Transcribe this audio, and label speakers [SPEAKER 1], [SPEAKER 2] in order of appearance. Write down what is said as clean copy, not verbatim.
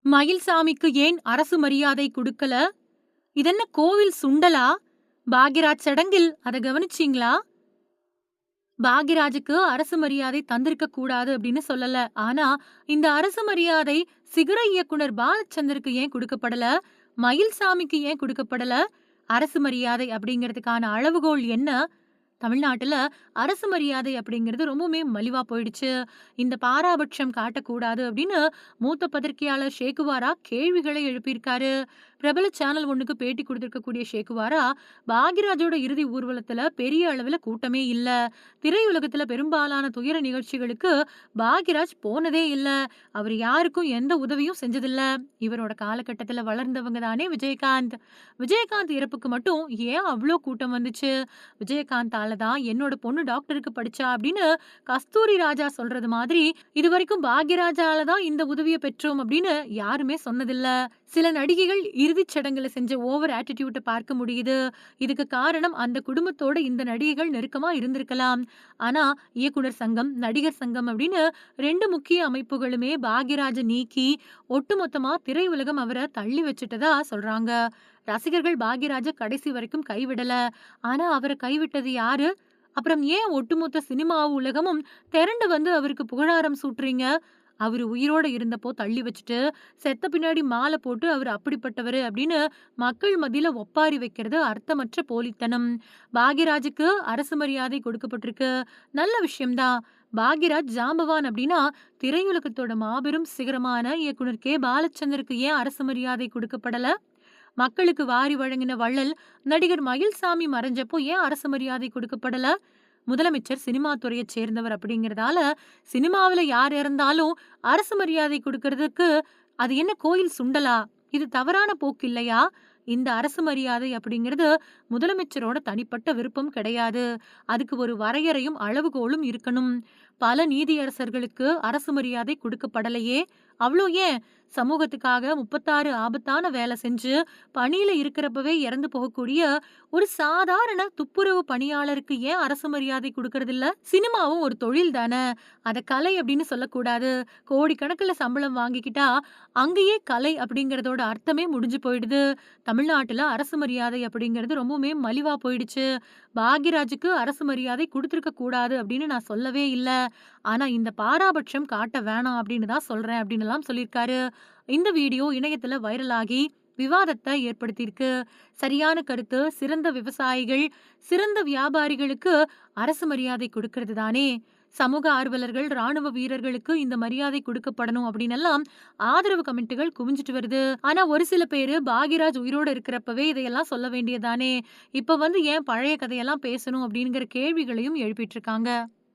[SPEAKER 1] மயில்சாமிக்கு ஏன் அரசு மரியாதை குடுக்கல? இதென்ன கோவில் சுண்டலா? பாக்யராஜ் சடங்கில் அத கவனிச்சீங்களா? பாக்யராஜுக்கு அரசு மரியாதை தந்திருக்க கூடாது அப்படின்னு சொல்லல. ஆனா, இந்த அரசு மரியாதை சிகர இயக்குனர் பாலச்சந்தருக்கு ஏன் குடுக்கப்படல? மயில்சாமிக்கு ஏன் குடுக்கப்படல? அரசு மரியாதை அப்படிங்கிறதுக்கான அளவுகோல் என்ன? தமிழ்நாட்டுல அரசு மரியாதை அப்படிங்கிறது ரொம்பவுமே மலிவா போயிடுச்சு. இந்த பாராபட்சம் காட்டக்கூடாது அப்படின்னு மூத்த பத்திரிகையாளர் ஷேகுவாரா கேள்விகளை எழுப்பியிருக்காரு. பிரபல சேனல் ஒண்ணுக்கு பேட்டி கொடுத்திருக்கக்கூடிய ஷேகுவாரா, பாக்யராஜோட இறுதி ஊர்வலத்துல பெரிய அளவுல கூட்டமே இல்ல. திரையுலகத்துல பெரும்பாலான துயர நிகழ்ச்சிகளுக்கு பாக்யராஜ் போனதே இல்ல. அவர் யாருக்கும் எந்த உதவியும் செஞ்சதில்ல. இவரோட காலகட்டத்துல வளர்ந்தவங்க தானே விஜயகாந்த். விஜயகாந்த் இறப்புக்கு மட்டும் ஏன் அவ்ளோ கூட்டம் வந்துச்சு? விஜயகாந்தால தான் என்னோட பொண்ணு டாக்டருக்கு படிச்சா அப்படின்னு கஸ்தூரி ராஜா சொல்றது மாதிரி இதுவரைக்கும் பாக்யராஜால தான் இந்த உதவியை பெற்றோம் அப்படின்னு யாருமே சொன்னதில்ல. சில நடிகைகள் இறுதிச் சடங்குல செஞ்ச ஓவர் ஆட்டிடியூட்டை பார்க்க முடியுது. இதுக்கு காரணம் அந்த குடும்பத்தோட இந்த நடிகைகள் நெருக்கமா இருந்திருக்கலாம். ஆனா இயக்குனர் சங்கம், நடிகர் சங்கம் அப்படின்னு ரெண்டு முக்கிய அமைப்புகளுமே பாக்யராஜ நீக்கி ஒட்டுமொத்தமா திரையுலகம் அவரை தள்ளி வச்சுட்டதா சொல்றாங்க. ரசிகர்கள் பாக்யராஜ கடைசி வரைக்கும் கைவிடல. ஆனா அவரை கைவிட்டது யாரு? அப்புறம் ஏன் ஒட்டுமொத்த சினிமா உலகமும் திரண்டு வந்து அவருக்கு புகழாரம் சூட்டுறீங்க? அவரு உயிரோட இருந்தப்போ தள்ளி வச்சுட்டு, செத்த பின்னாடி மாலை போட்டு அவரு அப்படிப்பட்டவரு அப்படின்னு மக்கள் மத்தியில ஒப்பாரி வைக்கிறது அர்த்தமற்ற போலித்தனம். பாக்யராஜுக்கு அரசு மரியாதை கொடுக்கப்பட்டிருக்கு. நல்ல விஷயம்தான். பாக்யராஜ் ஜாம்பவான் அப்படின்னா, திரையுலகத்தோட மாபெரும் சிகரமான இயக்குனர் கே. பாலச்சந்தருக்கு ஏன் அரசு மரியாதை கொடுக்கப்படல? மக்களுக்கு வாரி வழங்கின வள்ளல் நடிகர் மயில்சாமி மறைஞ்சப்போ ஏன் அரசு மரியாதை கொடுக்கப்படல? முதலமைச்சர் சினிமா துறையைச் சேர்ந்தவர் அப்படிங்கறதால சினிமாவுல யார் இறந்தாலும் அரசு மரியாதை கொடுக்கறதுக்கு அது என்ன கோயில் சுண்டலா? இது தவறான போக்கு இல்லையா? இந்த அரசு மரியாதை அப்படிங்கிறது முதலமைச்சரோட தனிப்பட்ட விருப்பம் கிடையாது. அதுக்கு ஒரு வரையறையும் அளவுகோலும் இருக்கணும். பல நீதியரசர்களுக்கு அரசு மரியாதை கொடுக்கப்படலையே. அவ்ளோ ஏன்? சமூகத்துக்காக 36 ஆபத்தான வேலை செஞ்சு பணியில இருக்கிறப்பவே இறந்து போகக்கூடிய ஒரு சாதாரண துப்புரவு பணியாளருக்கு ஏன் அரசு மரியாதை கொடுக்கறதில்ல? சினிமாவும் ஒரு தொழில் தானே. அத கலை அப்படின்னு சொல்லக்கூடாது. கோடிக்கணக்குல சம்பளம் வாங்கிக்கிட்டா அங்கேயே கலை அப்படிங்கறதோட அர்த்தமே முடிஞ்சு போயிடுது. தமிழ்நாட்டுல அரசு மரியாதை அப்படிங்கிறது ரொம்பவுமே மலிவா போயிடுச்சு. பாக்யராஜுக்கு அரசு மரியாதை குடுத்திருக்க கூடாது அப்படின்னு நான் சொல்லவே இல்ல. ஆனா இந்த பாராபட்சம் காட்ட வேணாம் அப்படின்னு தான் சொல்றேன் அப்படின்னு எல்லாம் சொல்லியிருக்காரு. இந்த வீடியோ இணையத்துல வைரலாகி விவாதத்தை ஏற்படுத்தியிருக்கு. சரியான கருத்து, சிறந்த விவசாயிகள், சிறந்த வியாபாரிகளுக்கு அரசு மரியாதை கொடுக்கிறது தானே. சமூக ஆர்வலர்கள், ராணுவ வீரர்களுக்கு இந்த மரியாதை கொடுக்கப்படணும் அப்படின்னு எல்லாம் ஆதரவு கமெண்ட்டுகள் குவிஞ்சிட்டு வருது. ஆனா ஒரு சில பேரு பாக்யராஜ் உயிரோட இருக்கிறப்பவே இதையெல்லாம் சொல்ல வேண்டியதானே, இப்ப வந்து ஏன் பழைய கதையெல்லாம் பேசணும் அப்படிங்கிற கேள்விகளையும் எழுப்பிட்டு இருக்காங்க.